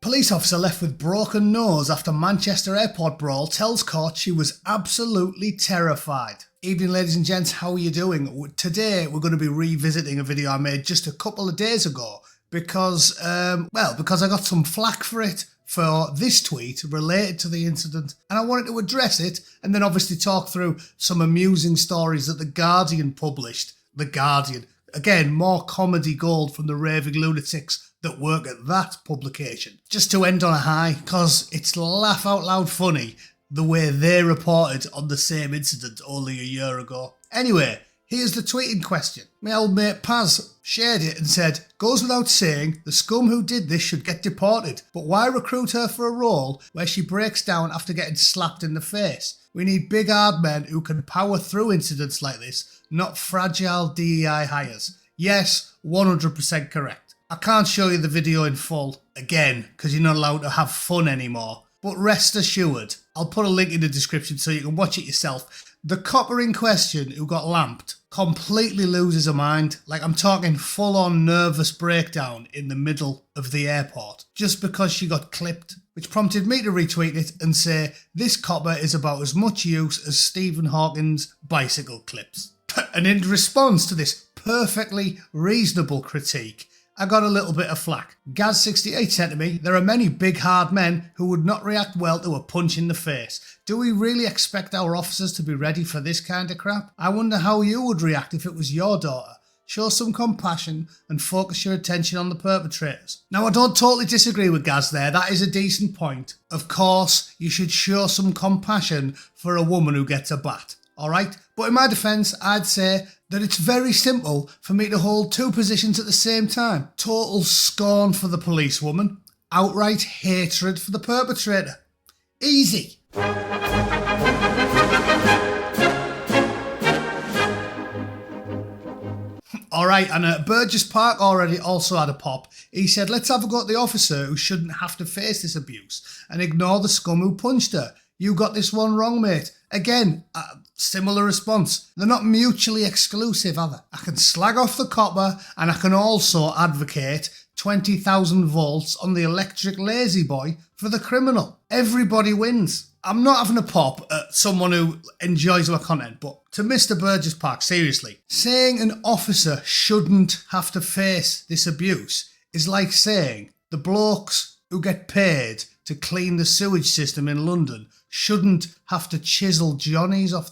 Police officer left with broken nose after Manchester airport brawl tells court she was absolutely terrified. Evening ladies and gents, how are you doing? Today we're going to be revisiting a video I made just a couple of days ago because I got some flack for it for this tweet related to the incident, and I wanted to address it and then obviously talk through some amusing stories that The Guardian published. The Guardian. Again, more comedy gold from the raving lunatics that work at that publication. Just to end on a high, because it's laugh out loud funny the way they reported on the same incident only a year ago. Anyway, here's the tweet in question. My old mate Paz shared it and said, "Goes without saying, the scum who did this should get deported, but why recruit her for a role where she breaks down after getting slapped in the face? We need big hard men who can power through incidents like this, not fragile DEI hires." Yes, 100% correct. I can't show you the video in full, again, because you're not allowed to have fun anymore. But rest assured, I'll put a link in the description so you can watch it yourself. The copper in question who got lamped completely loses her mind. Like, I'm talking full-on nervous breakdown in the middle of the airport, just because she got clipped, which prompted me to retweet it and say, this copper is about as much use as Stephen Hawking's bicycle clips. And in response to this perfectly reasonable critique, I got a little bit of flack. Gaz68 said to me, "There are many big hard men who would not react well to a punch in the face. Do we really expect our officers to be ready for this kind of crap? I wonder how you would react if it was your daughter. Show some compassion and focus your attention on the perpetrators." Now, I don't totally disagree with Gaz there. That is a decent point. Of course, you should show some compassion for a woman who gets a bat. Alright? But in my defence, I'd say that it's very simple for me to hold two positions at the same time. Total scorn for the policewoman, outright hatred for the perpetrator. Easy. Alright, and Burgess Park already also had a pop. He said, "Let's have a go at the officer who shouldn't have to face this abuse and ignore the scum who punched her. You got this one wrong, mate." Again, similar response. They're not mutually exclusive, are they? I can slag off the copper and I can also advocate 20,000 volts on the electric lazy boy for the criminal. Everybody wins. I'm not having a pop at someone who enjoys my content, but to Mr. Burgess Park, seriously, saying an officer shouldn't have to face this abuse is like saying the blokes who get paid to clean the sewage system in London shouldn't have to chisel johnnies off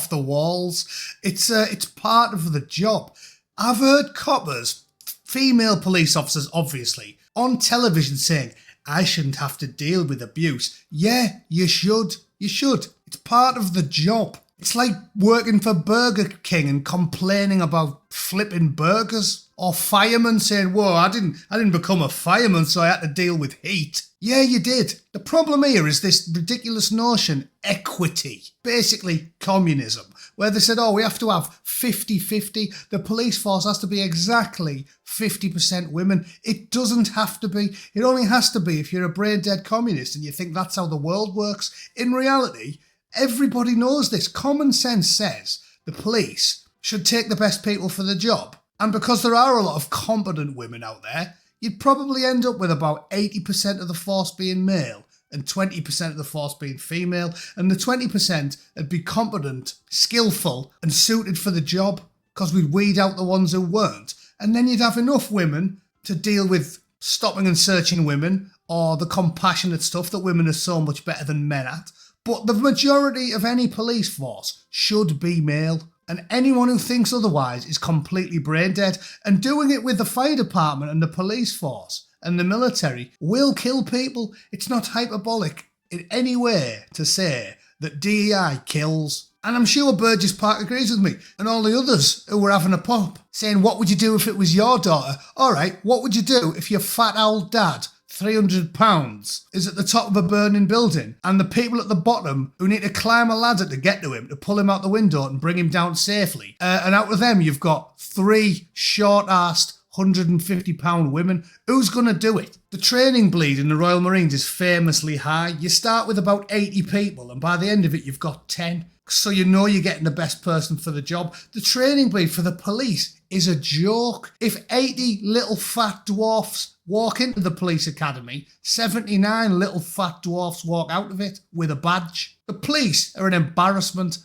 the walls. It's part of the job. I've heard coppers, female police officers obviously, on television saying, "I shouldn't have to deal with abuse." Yeah, you should. You should. It's part of the job. It's like working for Burger King and complaining about flipping burgers. Or firemen saying, "Whoa, I didn't become a fireman, so I had to deal with heat." Yeah, you did. The problem here is this ridiculous notion, equity. Basically, communism, where they said, "Oh, we have to have 50-50. The police force has to be exactly 50% women." It doesn't have to be. It only has to be if you're a brain-dead communist and you think that's how the world works. In reality, everybody knows this. Common sense says the police should take the best people for the job. And because there are a lot of competent women out there, you'd probably end up with about 80% of the force being male and 20% of the force being female. And the 20% would be competent, skillful and suited for the job, because we'd weed out the ones who weren't. And then you'd have enough women to deal with stopping and searching women or the compassionate stuff that women are so much better than men at. But the majority of any police force should be male. And anyone who thinks otherwise is completely brain dead. And doing it with the fire department and the police force and the military will kill people. It's not hyperbolic in any way to say that DEI kills. And I'm sure Burgess Park agrees with me and all the others who were having a pop, saying, "What would you do if it was your daughter?" All right, what would you do if your fat old dad, 300 pounds, is at the top of a burning building and the people at the bottom who need to climb a ladder to get to him, to pull him out the window and bring him down safely? And out of them, you've got 3 short-arsed £150 women. Who's going to do it? The training bleed in the Royal Marines is famously high. You start with about 80 people and by the end of it, you've got 10. So you know you're getting the best person for the job. The training bleed for the police is a joke. If 80 little fat dwarfs walk into the police academy, 79 little fat dwarfs walk out of it with a badge. The police are an embarrassment.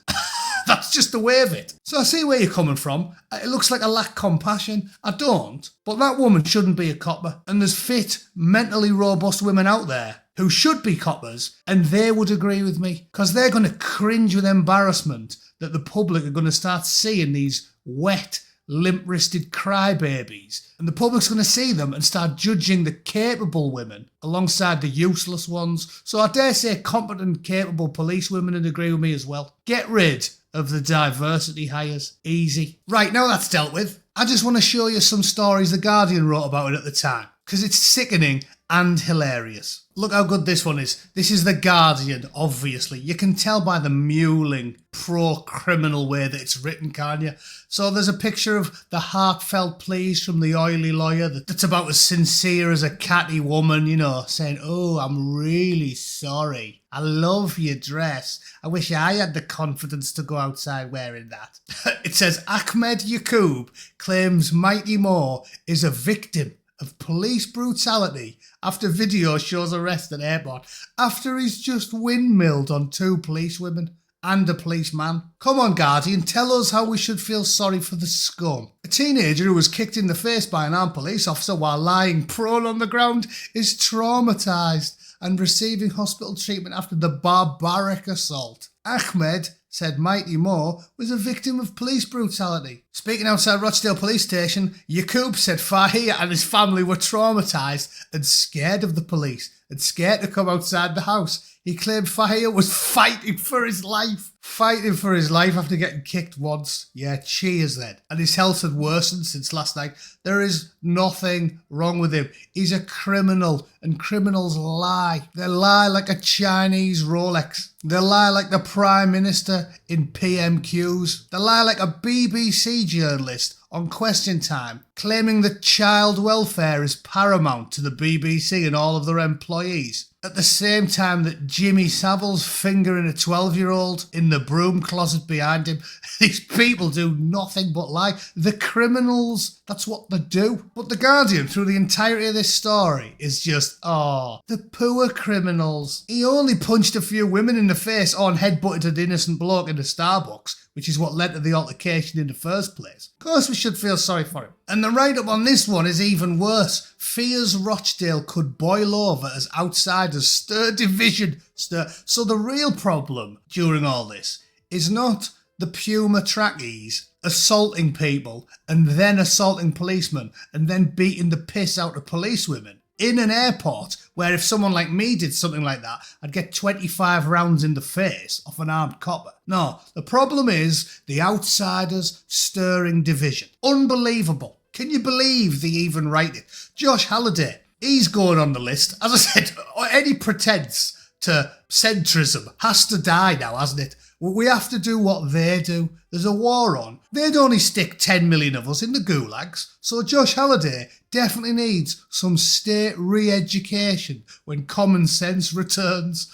That's just the way of it. So I see where you're coming from. It looks like I lack compassion. I don't. But that woman shouldn't be a copper. And there's fit, mentally robust women out there who should be coppers, and they would agree with me. Because they're going to cringe with embarrassment that the public are going to start seeing these wet, limp-wristed crybabies. And the public's going to see them and start judging the capable women alongside the useless ones. So I dare say competent, capable police women would agree with me as well. Get rid of the diversity hires. Easy. Right, now that's dealt with, I just want to show you some stories The Guardian wrote about it at the time, because it's sickening and hilarious. Look how good this one is. This is The Guardian, obviously. You can tell by the mewling, pro-criminal way that it's written, can't you? So there's a picture of the heartfelt pleas from the oily lawyer that's about as sincere as a catty woman, you know, saying, "Oh, I'm really sorry. I love your dress. I wish I had the confidence to go outside wearing that." It says, Ahmed Yaqub claims Mighty Moore is a victim of police brutality after video shows arrest at airport after he's just windmilled on 2 police women and a policeman. Come on, Guardian, tell us how we should feel sorry for the scum. A teenager who was kicked in the face by an armed police officer while lying prone on the ground is traumatised and receiving hospital treatment after the barbaric assault. Ahmed said Mighty Moore was a victim of police brutality. Speaking outside Rochdale Police Station, Yaqub said Fahia and his family were traumatised and scared of the police and scared to come outside the house. He claimed Fahia was fighting for his life. Fighting for his life after getting kicked once. Yeah, cheers then. And his health had worsened since last night. There is nothing wrong with him. He's a criminal, and criminals lie. They lie like a Chinese Rolex. They lie like the Prime Minister in PMQs. They lie like a BBC journalist on Question Time, claiming that child welfare is paramount to the BBC and all of their employees. At the same time that Jimmy Savile's fingering a 12-year-old in the broom closet behind him. These people do nothing but lie. The criminals, that's what they do. But The Guardian, through the entirety of this story, is just, the poor criminals. He only punched a few women in the face and headbutted an innocent bloke in a Starbucks, which is what led to the altercation in the first place. Of course we should feel sorry for him. And the write-up on this one is even worse. Fears Rochdale could boil over as outsiders stir division. So the real problem during all this is not the Puma trackies assaulting people and then assaulting policemen and then beating the piss out of policewomen in an airport where if someone like me did something like that, I'd get 25 rounds in the face off an armed copper. No, the problem is the outsiders stirring division. Unbelievable. Can you believe they even write it? Josh Halliday, he's going on the list. As I said, any pretense to centrism has to die now, hasn't it? We have to do what they do. There's a war on. They'd only stick 10 million of us in the gulags. So Josh Halliday definitely needs some state re-education when common sense returns.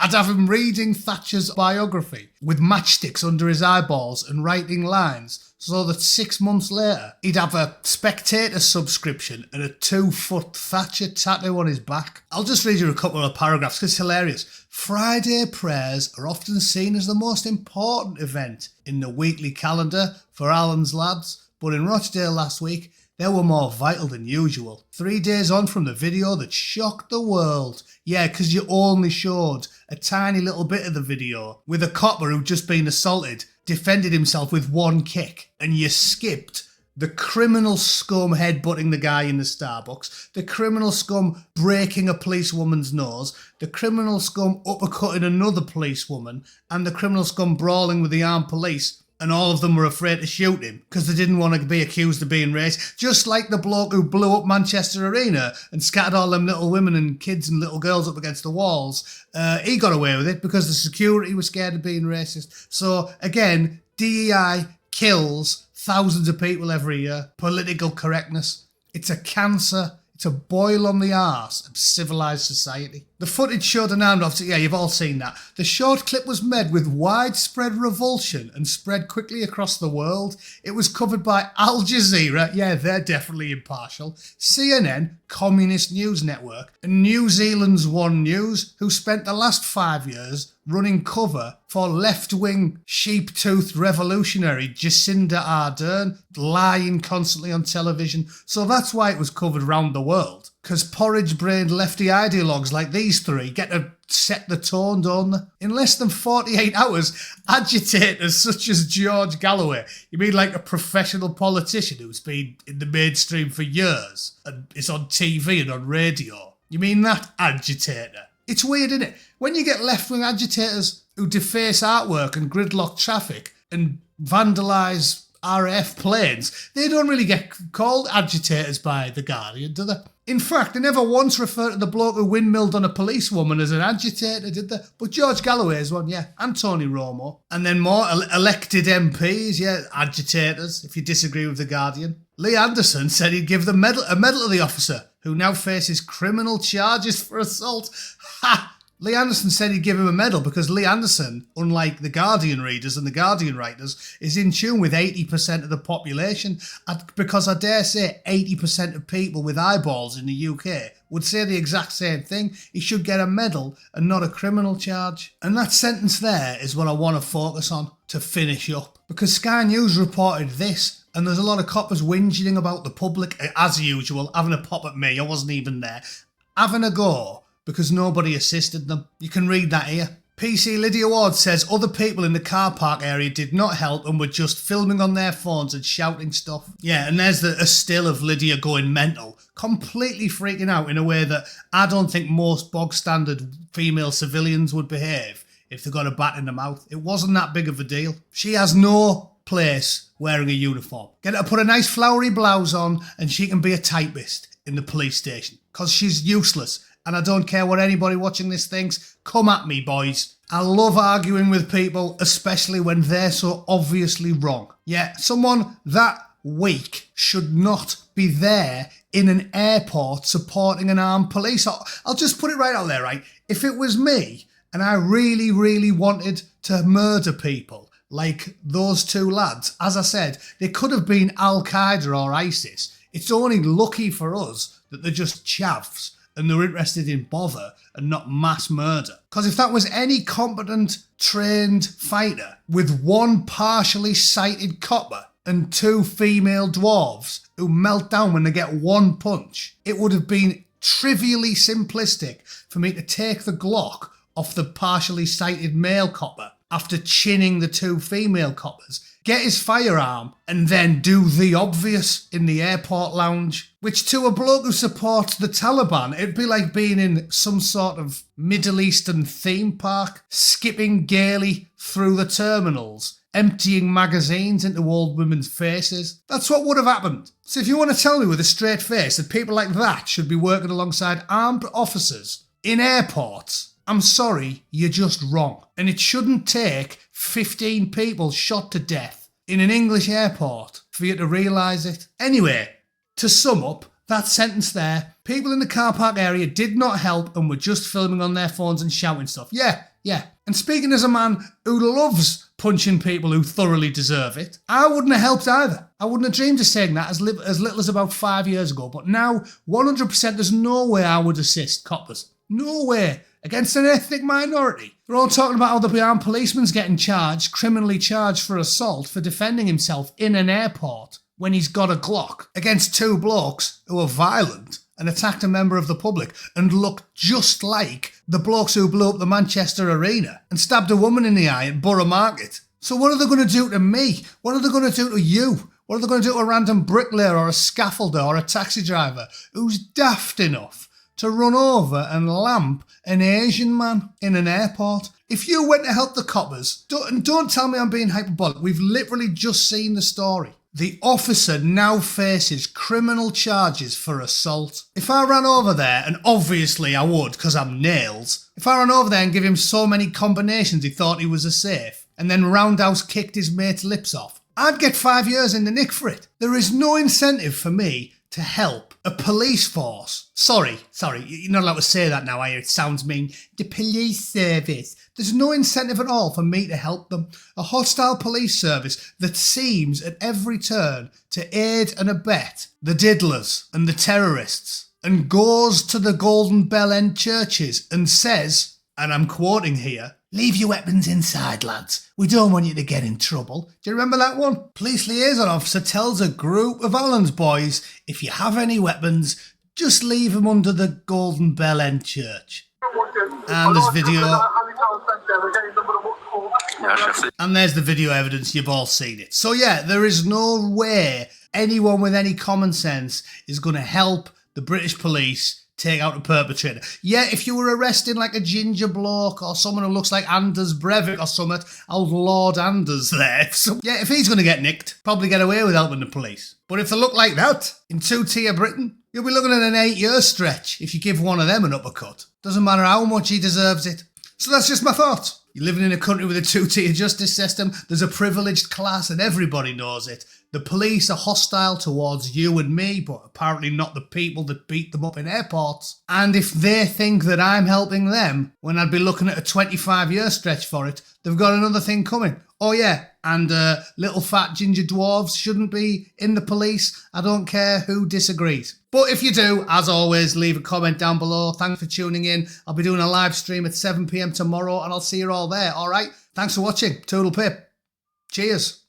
I'd have him reading Thatcher's biography with matchsticks under his eyeballs and writing lines so that 6 months later he'd have a Spectator subscription and a 2-foot Thatcher tattoo on his back. I'll just read you a couple of paragraphs because it's hilarious. Friday prayers are often seen as the most important event in the weekly calendar for Alan's lads, but in Rochdale last week they were more vital than usual. 3 days on from the video that shocked the world. Yeah, because you only showed a tiny little bit of the video with a copper who'd just been assaulted, defended himself with one kick, and you skipped the criminal scum headbutting the guy in the Starbucks, the criminal scum breaking a policewoman's nose, the criminal scum uppercutting another policewoman, and the criminal scum brawling with the armed police. And all of them were afraid to shoot him because they didn't want to be accused of being racist. Just like the bloke who blew up Manchester Arena and scattered all them little women and kids and little girls up against the walls. He got away with it because the security was scared of being racist. So again, DEI kills thousands of people every year. Political correctness. It's a cancer. It's a boil on the arse of civilised society. The footage showed an armed officer. Yeah, you've all seen that. The short clip was met with widespread revulsion and spread quickly across the world. It was covered by Al Jazeera. Yeah, they're definitely impartial. CNN, Communist News Network, and New Zealand's One News, who spent the last 5 years running cover for left-wing, sheep-toothed revolutionary Jacinda Ardern, lying constantly on television. So that's why it was covered round the world. Because porridge-brained lefty ideologues like these three get to set the tone, don't they? In less than 48 hours, agitators such as George Galloway, you mean like a professional politician who's been in the mainstream for years and is on TV and on radio? You mean that agitator? It's weird, isn't it? When you get left-wing agitators who deface artwork and gridlock traffic and vandalise RAF planes, they don't really get called agitators by The Guardian, do they? In fact, they never once referred to the bloke who windmilled on a policewoman as an agitator, did they? But George Galloway is one, yeah, and Tony Romo. And then more elected MPs, yeah, agitators, if you disagree with The Guardian. Lee Anderson said he'd give a medal to the officer, who now faces criminal charges for assault. Ha! Lee Anderson said he'd give him a medal because Lee Anderson, unlike The Guardian readers and The Guardian writers, is in tune with 80% of the population. Because I dare say 80% of people with eyeballs in the UK would say the exact same thing. He should get a medal and not a criminal charge. And that sentence there is what I want to focus on to finish up. Because Sky News reported this, and there's a lot of coppers whinging about the public, as usual, having a pop at me. I wasn't even there. Having a go because nobody assisted them. You can read that here. PC Lydia Ward says other people in the car park area did not help and were just filming on their phones and shouting stuff. Yeah, and there's a still of Lydia going mental, completely freaking out in a way that I don't think most bog standard female civilians would behave if they got a bat in the mouth. It wasn't that big of a deal. She has no place wearing a uniform. Get her to put a nice flowery blouse on and she can be a typist in the police station because she's useless. And I don't care what anybody watching this thinks. Come at me, boys. I love arguing with people, especially when they're so obviously wrong. Yeah, someone that weak should not be there in an airport supporting an armed police. I'll just put it right out there, right? If it was me and I really, really wanted to murder people like those two lads, as I said, they could have been Al-Qaeda or ISIS. It's only lucky for us that they're just chavs and they're interested in bother and not mass murder. Because if that was any competent, trained fighter with one partially sighted copper and two female dwarves who melt down when they get one punch, it would have been trivially simplistic for me to take the Glock off the partially sighted male copper after chinning the two female coppers, get his firearm, and then do the obvious in the airport lounge. Which to a bloke who supports the Taliban, it'd be like being in some sort of Middle Eastern theme park, skipping gaily through the terminals, emptying magazines into old women's faces. That's what would have happened. So if you want to tell me with a straight face that people like that should be working alongside armed officers in airports, I'm sorry, you're just wrong. And it shouldn't take 15 people shot to death in an English airport for you to realise it. Anyway, to sum up, that sentence there, people in the car park area did not help and were just filming on their phones and shouting stuff. Yeah. And speaking as a man who loves punching people who thoroughly deserve it, I wouldn't have helped either. I wouldn't have dreamed of saying that as little as about 5 years ago. But now, 100%, there's no way I would assist coppers. No way. Against an ethnic minority. They're all talking about how the armed policeman's getting charged, criminally charged for assault for defending himself in an airport when he's got a Glock against two blokes who are violent and attacked a member of the public and looked just like the blokes who blew up the Manchester Arena and stabbed a woman in the eye at Borough Market. So what are they going to do to me? What are they going to do to you? What are they going to do to a random bricklayer or a scaffolder or a taxi driver who's daft enough to run over and lamp an Asian man in an airport? If you went to help the coppers, don't tell me I'm being hyperbolic, we've literally just seen the story. The officer now faces criminal charges for assault. If I ran over there, and obviously I would because I'm nails, if I ran over there and give him so many combinations he thought he was a safe, and then roundhouse kicked his mate's lips off, I'd get 5 years in the nick for it. There is no incentive for me to help A police force. Sorry, you're not allowed to say that now, are you? It sounds mean. The police service. There's no incentive at all for me to help them. A hostile police service that seems at every turn to aid and abet the diddlers and the terrorists, and goes to the Golden Bell End churches and says, and I'm quoting here, "Leave your weapons inside, lads. We don't want you to get in trouble." Do you remember that one? Police liaison officer tells a group of Alan's boys, if you have any weapons, just leave them under the Golden Bell End church. And there's video. And there's the video evidence, you've all seen it. So yeah, there is no way anyone with any common sense is going to help the British police take out a perpetrator. Yeah, if you were arresting like a ginger bloke or someone who looks like Anders Breivik or something, old Lord Anders there. If he's going to get nicked, probably get away with helping the police. But if they look like that, in two-tier Britain, you'll be looking at an 8-year stretch if you give one of them an uppercut. Doesn't matter how much he deserves it. So that's just my thought. You're living in a country with a two-tier justice system. There's a privileged class and everybody knows it. The police are hostile towards you and me, but apparently not the people that beat them up in airports. And if they think that I'm helping them, when I'd be looking at a 25-year stretch for it, they've got another thing coming. Oh yeah, and little fat ginger dwarves shouldn't be in the police. I don't care who disagrees. But if you do, as always, leave a comment down below. Thanks for tuning in. I'll be doing a live stream at 7 p.m. tomorrow, and I'll see you all there, all right? Thanks for watching. Toodle pip. Cheers.